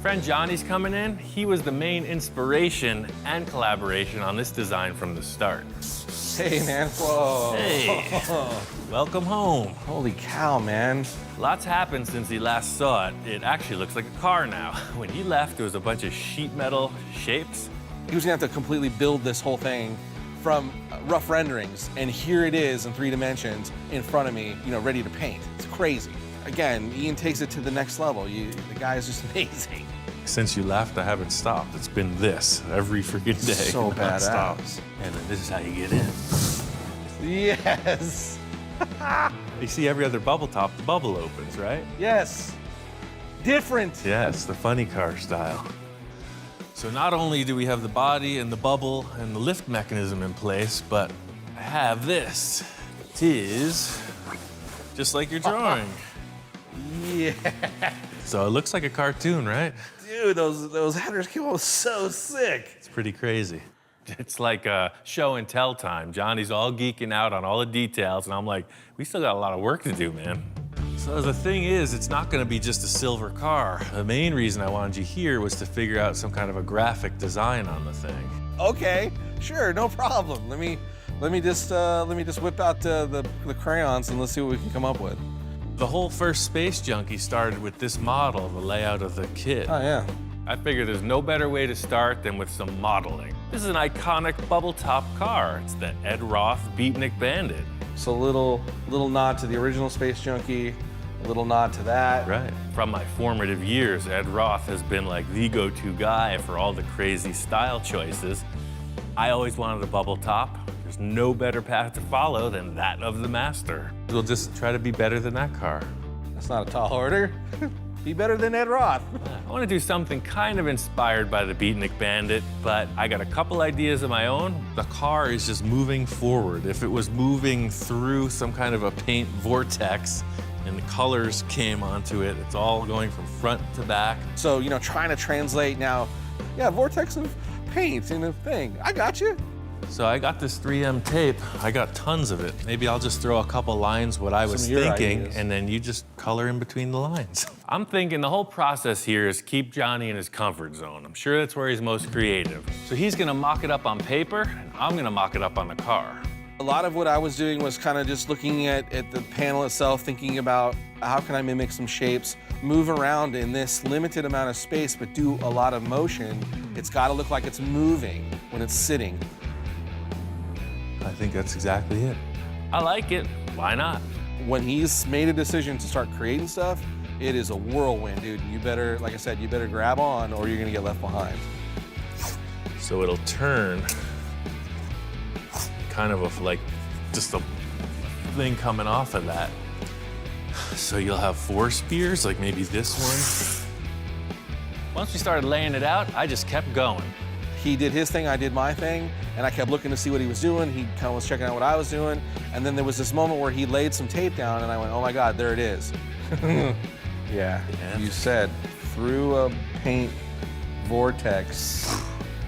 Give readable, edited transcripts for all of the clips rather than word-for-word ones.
friend Johnny's coming in. He was the main inspiration and collaboration on this design from the start. Hey, man. Whoa. Hey, welcome home. Holy cow, man. Lots happened since he last saw it. It actually looks like a car now. When he left, there was a bunch of sheet metal shapes. He was gonna have to completely build this whole thing from rough renderings, and here it is in 3 dimensions in front of me, you know, ready to paint. It's crazy. Again, Ian takes it to the next level. The guy is just amazing. Since you left, I haven't stopped. It's been this every freaking day. So nonstop. badass. And then this is how you get in. Yes. You see every other bubble top, the bubble opens, right? Yes. Different. Yes, the funny car style. So not only do we have the body and the bubble and the lift mechanism in place, but I have this. It is just like your drawing. Yeah. So it looks like a cartoon, right? Dude, those headers came out so sick. It's pretty crazy. It's like a show and tell time. Johnny's all geeking out on all the details, and I'm like, we still got a lot of work to do, man. So the thing is, it's not gonna be just a silver car. The main reason I wanted you here was to figure out some kind of a graphic design on the thing. Okay, sure, no problem. Let me just whip out the crayons and let's see what we can come up with. The whole first Space Junkie started with this model, the layout of the kit. Oh yeah. I figured there's no better way to start than with some modeling. This is an iconic bubble top car. It's the Ed Roth Beatnik Bandit. So little nod to the original Space Junkie, a little nod to that. Right. From my formative years, Ed Roth has been like the go-to guy for all the crazy style choices. I always wanted a bubble top. There's no better path to follow than that of the master. We'll just try to be better than that car. That's not a tall order. Be better than Ed Roth. I want to do something kind of inspired by the Beatnik Bandit, but I got a couple ideas of my own. The car is just moving forward. If it was moving through some kind of a paint vortex and the colors came onto it, it's all going from front to back. So, you know, trying to translate now, yeah, vortex of paint in a thing. I got you. So I got this 3M tape. I got tons of it. Maybe I'll just throw a couple lines what I was thinking, and then you just color in between the lines. I'm thinking the whole process here is keep Johnny in his comfort zone. I'm sure that's where he's most creative. So he's gonna mock it up on paper, and I'm gonna mock it up on the car. A lot of what I was doing was kind of just looking at the panel itself, thinking about how can I mimic some shapes, move around in this limited amount of space, but do a lot of motion. It's gotta look like it's moving when it's sitting. I think that's exactly it. I like it. Why not? When he's made a decision to start creating stuff, it is a whirlwind, dude. You better, like I said, you better grab on or you're gonna get left behind. So it'll turn kind of like just a thing coming off of that. So you'll have 4 spears, like maybe this one. Once we started laying it out, I just kept going. He did his thing, I did my thing, and I kept looking to see what he was doing. He kind of was checking out what I was doing, and then there was this moment where he laid some tape down, and I went, oh my God, there it is. Yeah, you said, through a paint vortex,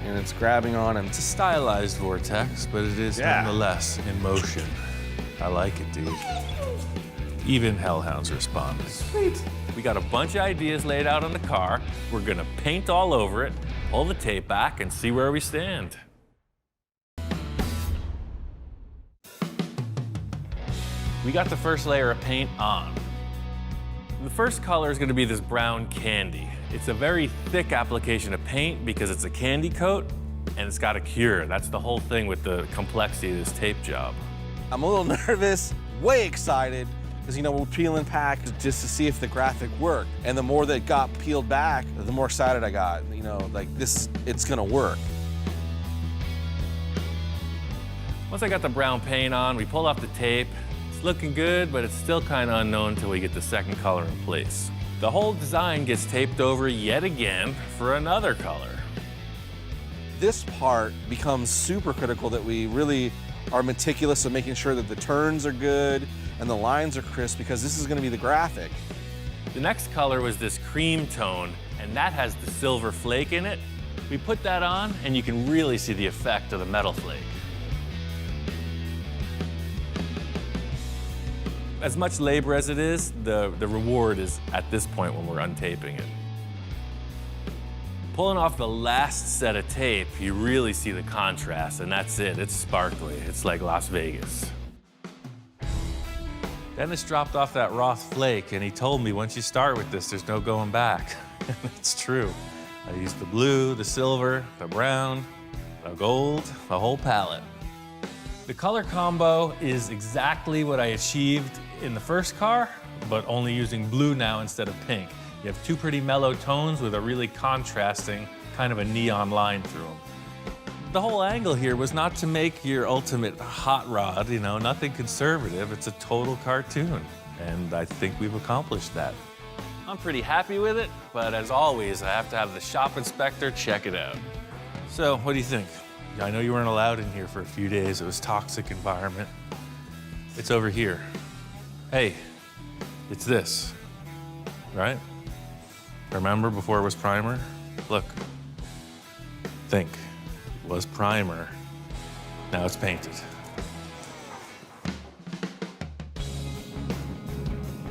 and it's grabbing on him. It's a stylized vortex, but it is nonetheless in motion. I like it, dude. Even hellhounds respond. Sweet. We got a bunch of ideas laid out on the car. We're gonna paint all over it, pull the tape back, and see where we stand. We got the first layer of paint on. The first color is gonna be this brown candy. It's a very thick application of paint because it's a candy coat and it's got a cure. That's the whole thing with the complexity of this tape job. I'm a little nervous, way excited, because, you know, we're peeling back just to see if the graphic worked. And the more that got peeled back, the more excited I got. You know, like this, it's gonna work. Once I got the brown paint on, we pulled off the tape. It's looking good, but it's still kind of unknown until we get the second color in place. The whole design gets taped over yet again for another color. This part becomes super critical, that we really are meticulous of making sure that the turns are good and the lines are crisp, because this is gonna be the graphic. The next color was this cream tone, and that has the silver flake in it. We put that on, and you can really see the effect of the metal flake. As much labor as it is, the reward is at this point when we're untaping it. Pulling off the last set of tape, you really see the contrast, and that's it. It's sparkly. It's like Las Vegas. Dennis dropped off that Roth flake, and he told me once you start with this, there's no going back. It's true. I used the blue, the silver, the brown, the gold, the whole palette. The color combo is exactly what I achieved in the first car, but only using blue now instead of pink. You have two pretty mellow tones with a really contrasting kind of a neon line through them. The whole angle here was not to make your ultimate hot rod, you know, nothing conservative. It's a total cartoon, and I think we've accomplished that. I'm pretty happy with it, but as always, I have to have the shop inspector check it out. So, what do you think? I know you weren't allowed in here for a few days. It was a toxic environment. It's over here. Hey, it's this, right? Remember before it was primer? Look, think, it was primer. Now it's painted.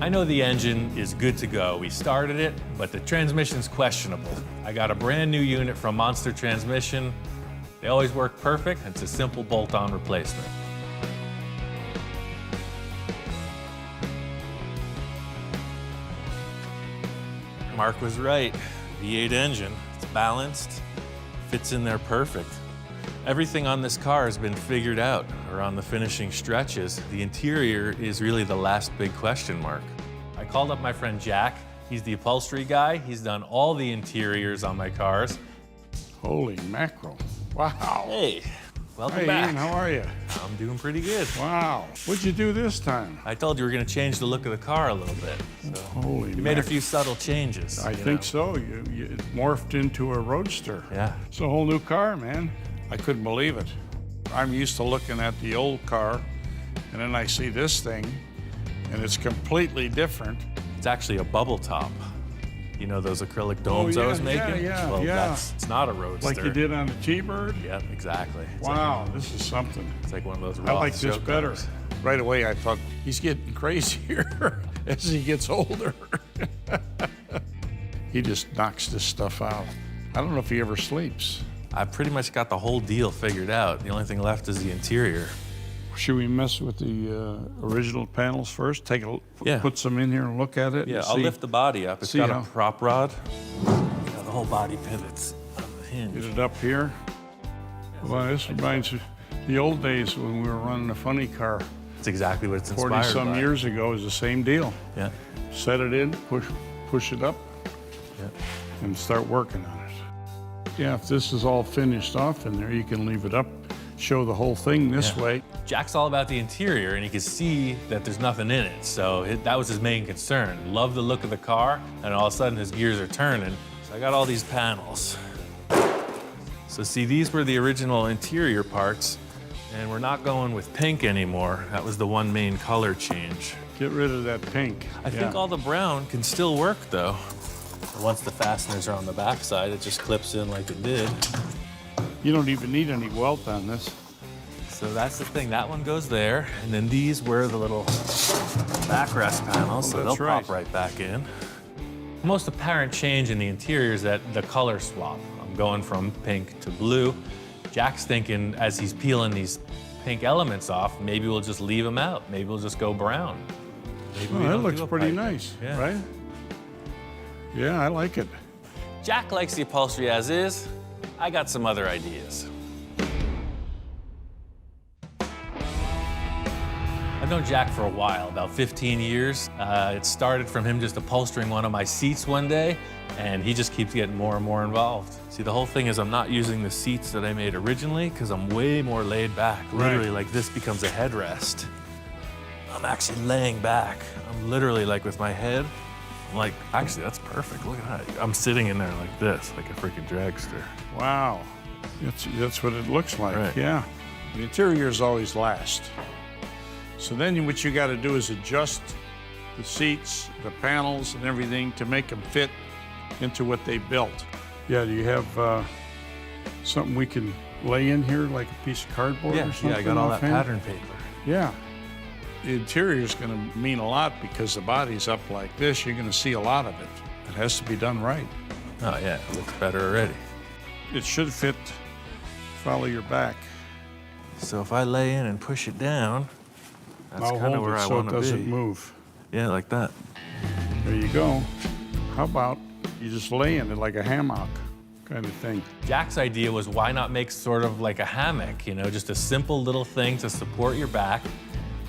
I know the engine is good to go. We started it, but the transmission's questionable. I got a brand new unit from Monster Transmission. They always work perfect. It's a simple bolt-on replacement. Mark was right. V8 engine, it's balanced, fits in there perfect. Everything on this car has been figured out, or on the finishing stretches. The interior is really the last big question mark. I called up my friend Jack. He's the upholstery guy. He's done all the interiors on my cars. Holy mackerel. Wow. Hey, welcome back. Ian, how are you? I'm doing pretty good. Wow. What'd you do this time? I told you we were going to change the look of the car a little bit. So Holy you made a few subtle changes. I think so. You morphed into a roadster. Yeah. It's a whole new car, man. I couldn't believe it. I'm used to looking at the old car, and then I see this thing, and it's completely different. It's actually a bubble top. You know those acrylic domes I was making? Yeah. It's not a roadster. Like you did on the T-Bird? Yep, exactly. Wow, this is something. It's like one of those I like this Roth better. cars. Right away, I thought, he's getting crazier as he gets older. He just knocks this stuff out. I don't know if he ever sleeps. I pretty much got the whole deal figured out. The only thing left is the interior. Should we mess with the original panels first? Put some in here and look at it? Yeah, and I'll see. lift the body up. It's got a prop rod. The whole body pivots on the hinge. Get it up here. Well, this reminds me of the old days when we were running a funny car. It's exactly what it's inspired by. 40-some years ago, it was the same deal. Yeah. Set it in, push it up, Yeah. and start working on it. Yeah, if this is all finished off in there, you can leave it up, show the whole thing this way. Jack's all about the interior, and he could see that there's nothing in it. So that was his main concern. Loved the look of the car, and all of a sudden his gears are turning. So I got all these panels. So see, these were the original interior parts, and we're not going with pink anymore. That was the one main color change. Get rid of that pink. I think all the brown can still work, though. Once the fasteners are on the backside, it just clips in like it did. You don't even need any welt on this. So that's the thing, that one goes there, and then these were the little backrest panels, so they'll pop right back in. The most apparent change in the interior is that the color swap. I'm going from pink to blue. Jack's thinking as he's peeling these pink elements off, maybe we'll just leave them out. Maybe we'll just go brown. Maybe that looks pretty nice, right? Yeah, I like it. Jack likes the upholstery as is. I got some other ideas. I've known Jack for a while, about 15 years. It started from him just upholstering one of my seats one day, and he just keeps getting more and more involved. See, the whole thing is I'm not using the seats that I made originally because I'm way more laid back. Literally, like this becomes a headrest. I'm actually laying back. I'm literally like with my head. I'm like, actually, that's perfect. Look at that. I'm sitting in there like this, like a freaking dragster. Wow, that's what it looks like, Right. Yeah. The interior is always last. So then what you got to do is adjust the seats, the panels, and everything to make them fit into what they built. Yeah, do you have something we can lay in here, like a piece of cardboard or something? Yeah, I got all that offhand? pattern paper. Yeah. The interior is going to mean a lot because the body's up like this. You're going to see a lot of it. It has to be done right. Oh yeah, it looks better already. It should fit, follow your back. So if I lay in and push it down, that's I'll kind of hold where it I so want it to be. doesn't move. Yeah, like that. There you go. How about you just lay in it like a hammock kind of thing? Jack's idea was why not make sort of like a hammock, you know, just a simple little thing to support your back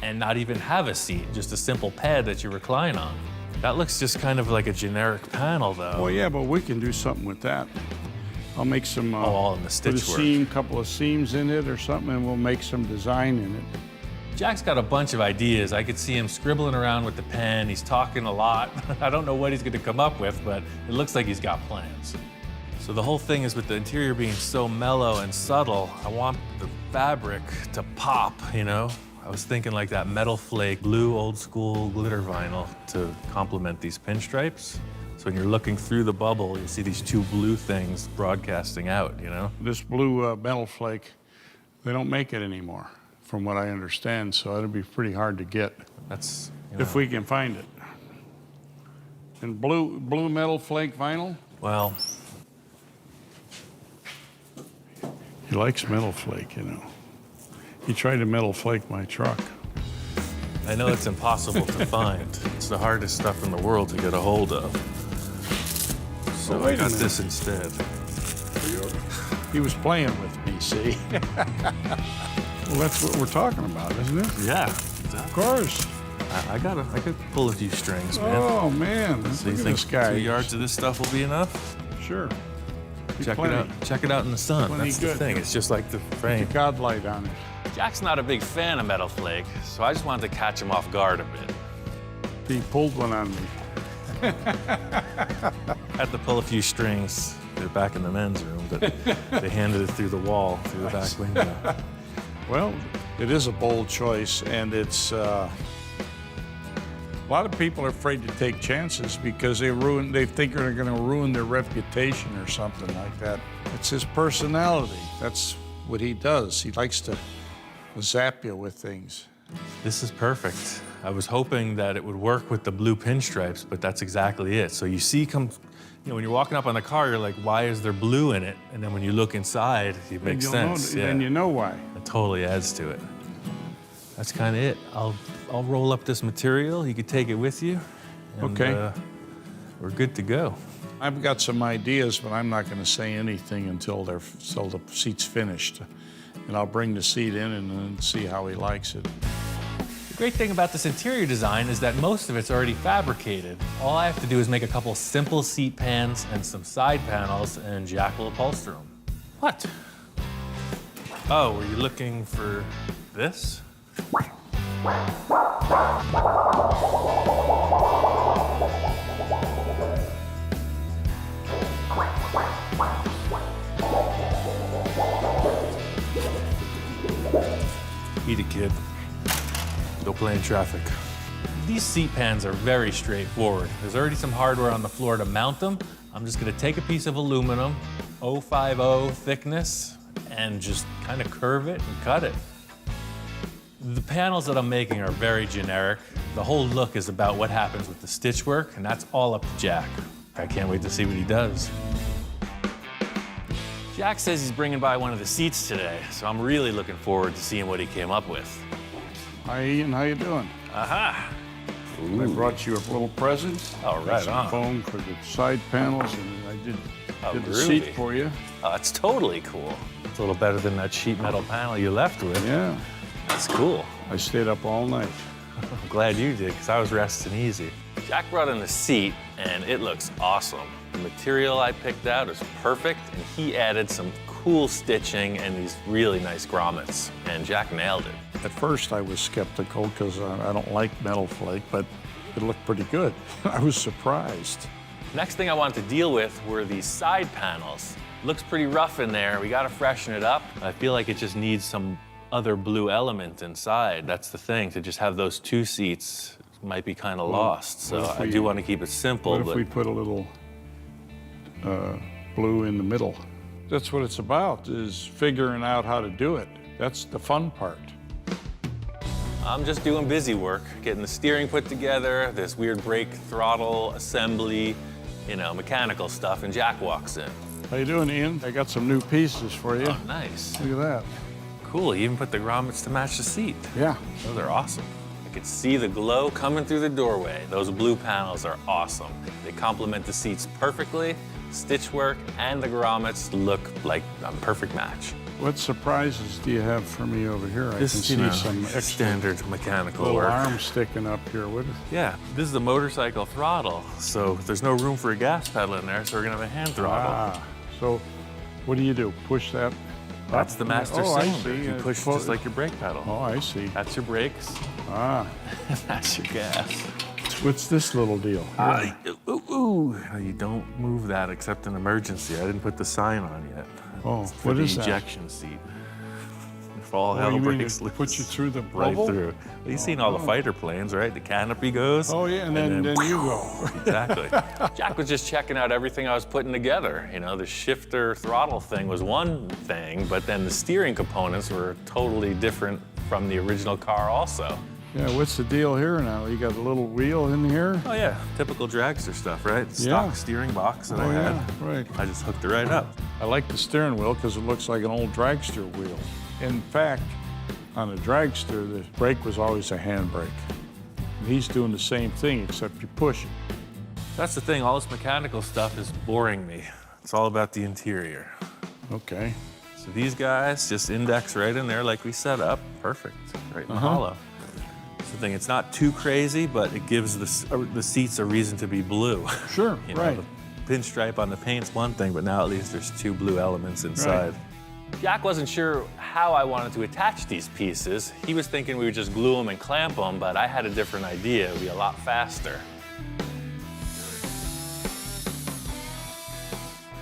and not even have a seat, just a simple pad that you recline on. That looks just kind of like a generic panel though. Well, yeah, but we can do something with that. I'll make some, all in the stitch put a work. seam, couple of seams in it or something, and we'll make some design in it. Jack's got a bunch of ideas. I could see him scribbling around with the pen. He's talking a lot. I don't know what he's going to come up with, but it looks like he's got plans. So the whole thing is with the interior being so mellow and subtle, I want the fabric to pop, you know? I was thinking like that metal flake, blue old school glitter vinyl to complement these pinstripes. So when you're looking through the bubble, you see these two blue things broadcasting out, you know? This blue metal flake, they don't make it anymore, from what I understand, so it'll be pretty hard to get. That's, If we can find it. And blue metal flake vinyl? Well, He likes metal flake, you know. He tried to metal flake my truck. I know it's impossible to find. It's the hardest stuff in the world to get a hold of. So wait I a got minute. this instead. He was playing with me, see? Well, that's what we're talking about, isn't it? Yeah, Of course. I could pull a few strings, man. Oh, man. So you Look at think this guy. 2 yards of this stuff will be enough? Sure. Be Check plenty. it out. Check it out in the sun. Plenty That's the good. thing. It's just like the frame. Godlight on it. Jack's not a big fan of metal flake, so I just wanted to catch him off guard a bit. He pulled one on me. Had to pull a few strings. They're back in the men's room, but they handed it through the wall, through the back window. Well, it is a bold choice, and it's a lot of people are afraid to take chances because they think they're going to ruin their reputation or something like that. It's his personality. That's what he does. He likes to zap you with things. This is perfect. I was hoping that it would work with the blue pinstripes, but that's exactly it. So you see, when you're walking up on the car, you're like, why is there blue in it? And then when you look inside, it makes sense. And you know why. It totally adds to it. That's kind of it. I'll roll up this material. You could take it with you. And, Okay. We're good to go. I've got some ideas, but I'm not going to say anything until the seat's finished. And I'll bring the seat in and then see how he likes it. The great thing about this interior design is that most of it's already fabricated. All I have to do is make a couple simple seat pans and some side panels, and Jack will upholster them. What? Oh, were you looking for this? Eat it, kid. Go play in traffic. These seat pans are very straightforward. There's already some hardware on the floor to mount them. I'm just gonna take a piece of aluminum, 050 thickness, and just kind of curve it and cut it. The panels that I'm making are very generic. The whole look is about what happens with the stitch work, and that's all up to Jack. I can't wait to see what he does. Jack says he's bringing by one of the seats today, so I'm really looking forward to seeing what he came up with. Hi, Ian. How you doing? Aha! I brought you a little present. Oh, Got right some on. foam for the side panels, and I did the groovy. seat for you. Oh, that's totally cool. It's a little better than that sheet metal panel you left with. Yeah. That's cool. I stayed up all night. I'm glad you did, because I was resting easy. Jack brought in the seat, and it looks awesome. The material I picked out is perfect, and he added some cool stitching and these really nice grommets, and Jack nailed it. At first, I was skeptical because I don't like metal flake, but it looked pretty good. I was surprised. Next thing I wanted to deal with were these side panels. Looks pretty rough in there. We gotta freshen it up. I feel like it just needs some other blue element inside. That's the thing, to just have those two seats might be kind of lost. So I do want to keep it simple. What if but we put a little blue in the middle? That's what it's about, is figuring out how to do it. That's the fun part. I'm just doing busy work, getting the steering put together, this weird brake throttle assembly, you know, mechanical stuff, and Jack walks in. How you doing, Ian? I got some new pieces for you. Oh, nice. Look at that. Cool, you even put the grommets to match the seat. Yeah. Those are awesome. I could see the glow coming through the doorway. Those blue panels are awesome. They complement the seats perfectly. Stitch work and the grommets look like a perfect match. What surprises do you have for me over here? I can see some extra standard mechanical little work. arms sticking up here. What is Yeah, this is a motorcycle throttle, so there's no room for a gas pedal in there, so we're gonna have a hand throttle. Ah, so what do? Push that? That's the master Oh, I cylinder. see. You push just like your brake pedal. Oh, I see. That's your brakes. Ah, That's your gas. what's this little deal? You don't move that except in emergency. I didn't put the sign on yet. Oh, It's for what the is that? ejection seat. If all Oh, hell you mean breaks it loose. puts you through the right bubble? through. You've seen all the fighter planes, right? The canopy goes. Oh yeah, and then you go. Exactly. Jack was just checking out everything I was putting together. You know, the shifter throttle thing was one thing, but then the steering components were totally different from the original car also. Yeah, what's the deal here now? You got a little wheel in here? Oh yeah, typical dragster stuff, right? Stock steering box that I had. Yeah, right. I just hooked it right up. I like the steering wheel because it looks like an old dragster wheel. In fact, on a dragster, the brake was always a handbrake. And he's doing the same thing, except you push it. That's the thing, all this mechanical stuff is boring me. It's all about the interior. Okay. So these guys just index right in there like we set up. Perfect, right in the hollow. That's the thing, it's not too crazy, but it gives the seats a reason to be blue. Sure, You know, right. the pinstripe on the paint's one thing, but now at least there's two blue elements inside. Jack wasn't sure how I wanted to attach these pieces. He was thinking we would just glue them and clamp them, but I had a different idea. It would be a lot faster.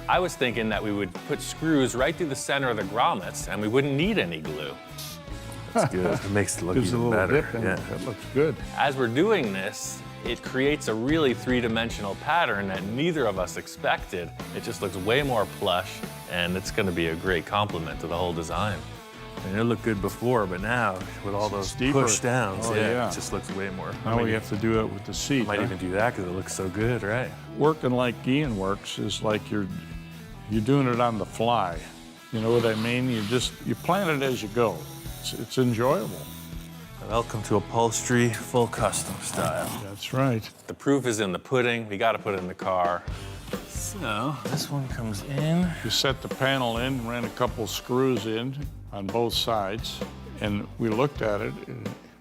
I was thinking that we would put screws right through the center of the grommets and we wouldn't need any glue. That's good. It makes it look Gives a even little better. dip in it. That looks good. As we're doing this, it creates a really three-dimensional pattern that neither of us expected. It just looks way more plush, and it's gonna be a great complement to the whole design. And it looked good before, but now, with all those deeper. push downs, Oh, yeah, yeah. it just looks way more. Now we have to do it with the seat. Might huh? even do that because it looks so good, right? Working like Ian works is like you're doing it on the fly. You know what I mean? You plan it as you go. It's enjoyable. Welcome to Upholstery, full custom style. That's right. The proof is in the pudding. We got to put it in the car. So this one comes in. You set the panel in, ran a couple screws in on both sides, and we looked at it.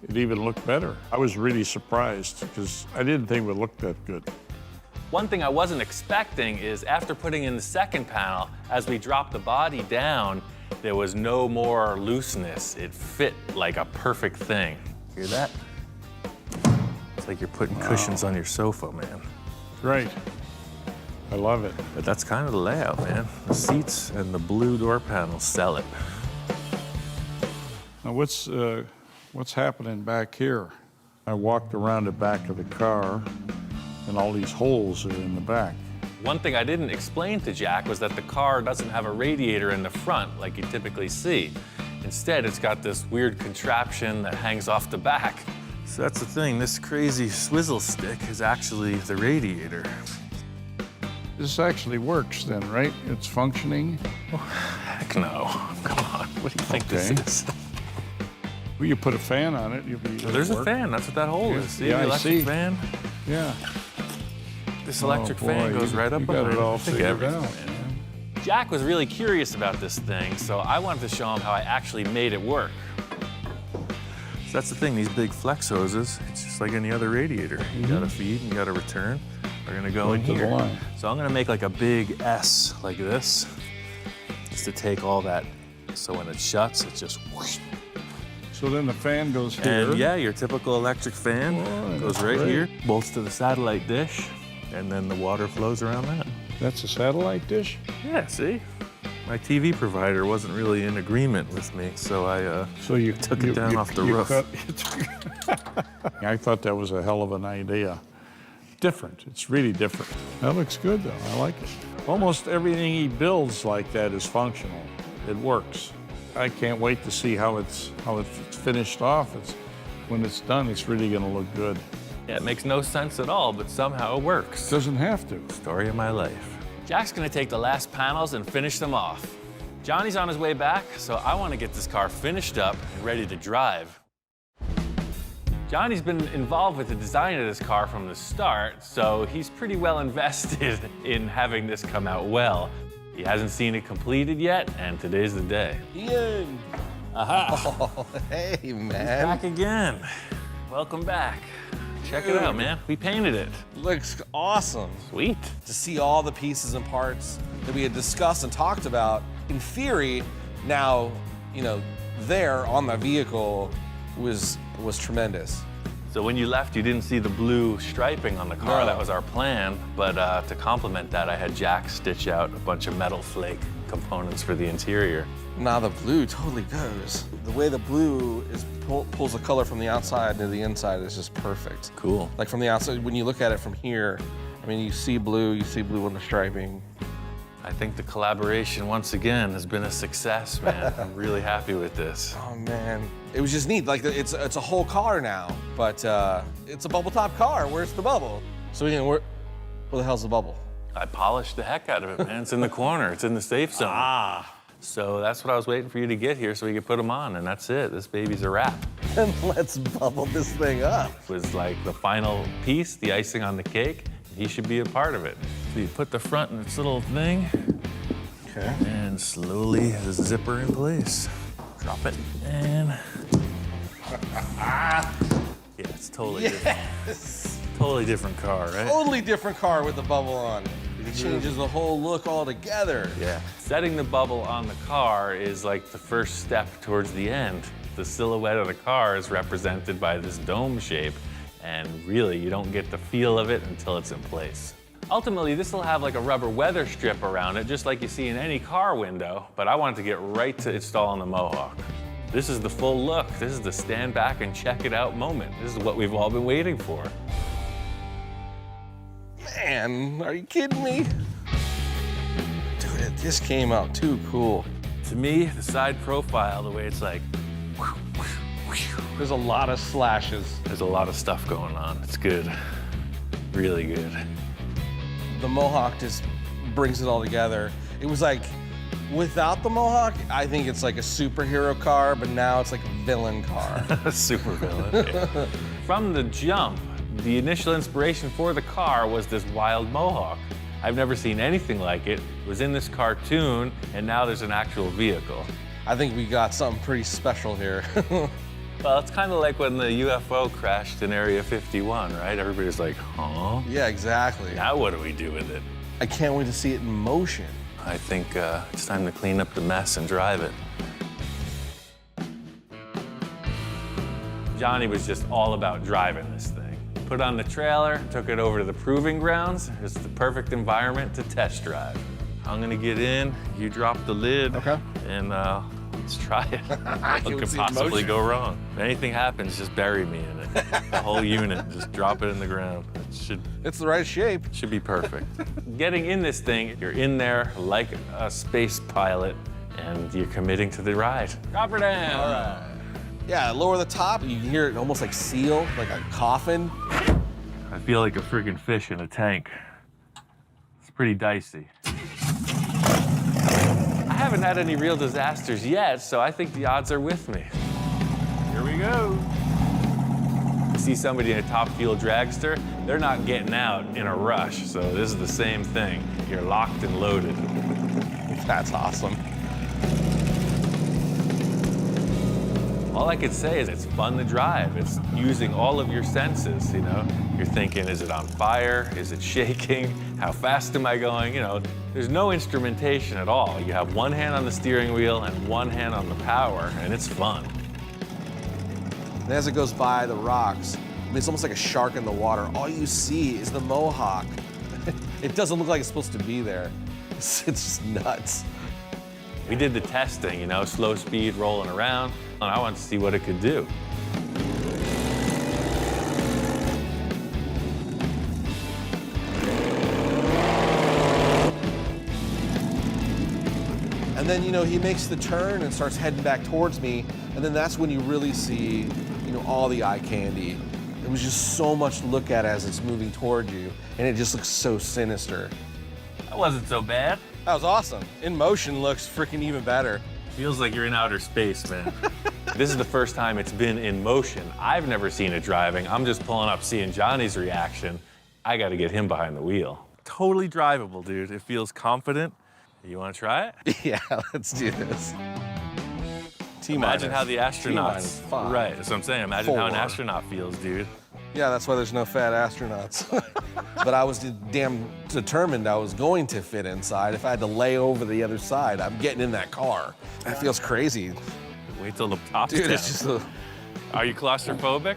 It even looked better. I was really surprised because I didn't think it would look that good. One thing I wasn't expecting is after putting in the second panel, as we dropped the body down, there was no more looseness. It fit like a perfect thing. Hear that? It's like you're putting cushions on your sofa, man. Right. I love it. But that's kind of the layout, man. The seats and the blue door panels sell it. Now what's happening back here? I walked around the back of the car, and all these holes are in the back. One thing I didn't explain to Jack was that the car doesn't have a radiator in the front like you typically see. Instead, it's got this weird contraption that hangs off the back. So that's the thing, this crazy swizzle stick is actually the radiator. This actually works then, right? It's functioning? Heck no, come on, what do you think this Okay. is? Well, you put a fan on it, Well, there's a fan, that's what that hole is. See Yeah, the I electric see. fan? Yeah. This electric Oh, fan boy, goes right up you got behind it all I think figured everything, out, man. Jack was really curious about this thing, so I wanted to show him how I actually made it work. So that's the thing, these big flex hoses, it's just like any other radiator. You gotta feed and you gotta return. They're gonna go in Right to the here. line. So I'm gonna make like a big S like this, just to take all that, so when it shuts, it just whoosh. So then the fan goes here. And yeah, your typical electric fan Oh, goes that's right great. here, bolts to the satellite dish, and then the water flows around that. That's a satellite dish? Yeah, see? My TV provider wasn't really in agreement with me, so I So you took it down off the roof. I thought that was a hell of an idea. Different, it's really different. That looks good though, I like it. Almost everything he builds like that is functional. It works. I can't wait to see how it's finished off. When it's done, it's really gonna look good. Yeah, it makes no sense at all, but somehow it works. Doesn't have to. Story of my life. Jack's gonna take the last panels and finish them off. Johnny's on his way back, so I wanna get this car finished up and ready to drive. Johnny's been involved with the design of this car from the start, so he's pretty well invested in having this come out well. He hasn't seen it completed yet, and today's the day. Ian. Aha! Oh, hey, man. Back again. Welcome back. Check it out, man. We painted it. Looks awesome. Sweet. To see all the pieces and parts that we had discussed and talked about, in theory, now, you know, there on the vehicle was tremendous. So when you left, you didn't see the blue striping on the car. No. That was our plan. But to complement that, I had Jack stitch out a bunch of metal flake components for the interior. Now the blue totally goes. The way the blue is pulls the color from the outside to the inside is just perfect. Cool. Like from the outside, when you look at it from here, I mean, you see blue on the striping. I think the collaboration, once again, has been a success, man. I'm really happy with this. Oh man, it was just neat. Like it's a whole car now, but it's a bubble top car. Where's the bubble? So where the hell's the bubble? I polished the heck out of it, man. It's in the corner. It's in the safe zone. Ah. So that's what I was waiting for you to get here so we could put them on, and that's it. This baby's a wrap. Then let's bubble this thing up. It was like the final piece, the icing on the cake. He should be a part of it. So you put the front in its little thing. Okay. And slowly the zipper in place. Drop it, and yeah, it's totally different. Totally different car, right? Totally different car with the bubble on. It changes the whole look altogether. Yeah. Setting the bubble on the car is like the first step towards the end. The silhouette of the car is represented by this dome shape, and really you don't get the feel of it until it's in place. Ultimately, this will have like a rubber weather strip around it, just like you see in any car window, but I wanted to get right to installing the Mohawk. This is the full look. This is the stand back and check it out moment. This is what we've all been waiting for. Man, are you kidding me? Dude, it just came out too cool. To me, the side profile, the way it's like, There's a lot of slashes. there's a lot of stuff going on. It's good, really good. The Mohawk just brings it all together. It was like, without the Mohawk, I think it's like a superhero car, but now it's like a villain car. Super villain. From the jump, the initial inspiration for the car was this wild Mohawk. I've never seen anything like it. It was in this cartoon, and now there's an actual vehicle. I think we got something pretty special here. Well, it's kind of like when the UFO crashed in Area 51, right? Everybody's like, huh? Yeah, exactly. Now what do we do with it? I can't wait to see it in motion. I think it's time to clean up the mess and drive it. Johnny was just all about driving this thing. Put on the trailer, took it over to the proving grounds. It's the perfect environment to test drive. I'm gonna get in, you drop the lid, Okay. and let's try it. What Can we could see it in possibly motion? go wrong? If anything happens, just bury me in it. The whole unit, just drop it in the ground. It It's the right shape. should be perfect. Getting in this thing, you're in there like a space pilot, and you're committing to the ride. Drop her down. All right. Yeah, lower the top, you can hear it almost like seal, like a coffin. I feel like a freaking fish in a tank. It's pretty dicey. I haven't had any real disasters yet, so I think the odds are with me. Here we go. You see somebody in a top fuel dragster, they're not getting out in a rush, so this is the same thing. You're locked and loaded. That's awesome. All I could say is it's fun to drive. It's using all of your senses, you know? You're thinking, is it on fire? Is it shaking? How fast am I going? You know, there's no instrumentation at all. You have one hand on the steering wheel and one hand on the power, and it's fun. And as it goes by the rocks, I mean, it's almost like a shark in the water. All you see is the Mohawk. It doesn't look like it's supposed to be there. It's just nuts. We did the testing, you know, slow speed rolling around, and I wanted to see what it could do. And then, you know, he makes the turn and starts heading back towards me, and then that's when you really see, you know, all the eye candy. It was just so much to look at as it's moving toward you, and it just looks so sinister. That wasn't so bad. That was awesome. In motion looks freaking even better. Feels like you're in outer space, man. This is the first time it's been in motion. I've never seen it driving. I'm just pulling up, seeing Johnny's reaction. I got to get him behind the wheel. Totally drivable, dude. It feels confident. You want to try it? Yeah, let's do this. Imagine how the astronauts. T-5. Right, that's what I'm saying. Imagine how an 4. astronaut feels, dude. Yeah, that's why there's no fat astronauts. But I was damn determined I was going to fit inside. If I had to lay over the other side, I'm getting in that car. That feels crazy. Wait till the top's Dude, down. it's just a... Are you claustrophobic?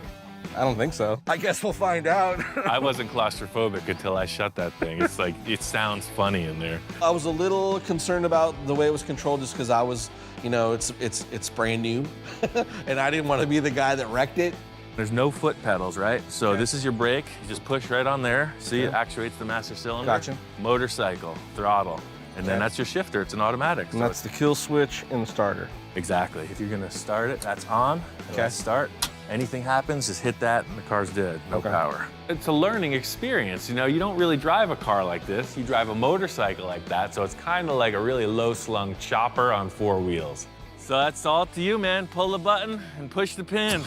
I don't think so. I guess we'll find out. I wasn't claustrophobic until I shut that thing. It's like, it sounds funny in there. I was a little concerned about the way it was controlled just because I was, you know, it's brand new. And I didn't want to be the guy that wrecked it. There's no foot pedals, right? So this is your brake. You just push right on there. See, it actuates the master cylinder. Gotcha. Motorcycle, throttle. And then that's your shifter. It's an automatic. And that's the kill switch and the starter. Exactly. If you're gonna start it, that's on. Okay. Start. Anything happens, just hit that and the car's dead. No power. It's a learning experience. You know, you don't really drive a car like this. You drive a motorcycle like that, so it's kind of like a really low-slung chopper on 4 wheels. So that's all up to you, man. Pull the button and push the pin.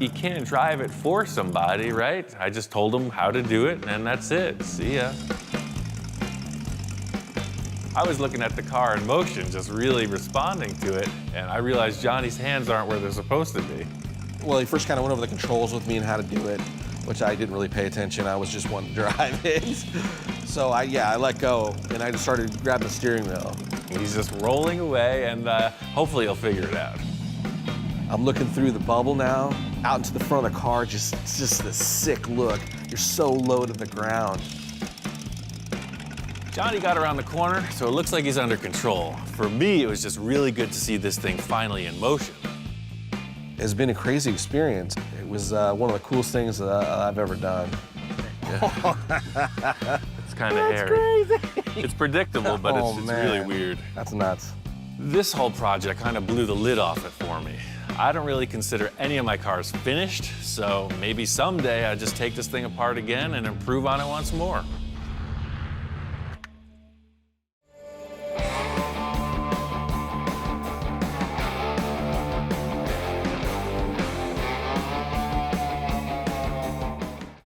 You can't drive it for somebody, right? I just told them how to do it, and that's it. See ya. I was looking at the car in motion, just really responding to it, and I realized Johnny's hands aren't where they're supposed to be. Well, he first kind of went over the controls with me and how to do it, which I didn't really pay attention. I was just wanting to drive it. So I let go, and I just started grabbing the steering wheel. He's just rolling away, and hopefully he'll figure it out. I'm looking through the bubble now, out into the front of the car, just this sick look. You're so low to the ground. Johnny got around the corner, so it looks like he's under control. For me, it was just really good to see this thing finally in motion. It's been a crazy experience. It was one of the coolest things that I've ever done. It's kind of hairy. Crazy. It's predictable, but it's really weird. That's nuts. This whole project kind of blew the lid off it for me. I don't really consider any of my cars finished, so maybe someday I just take this thing apart again and improve on it once more.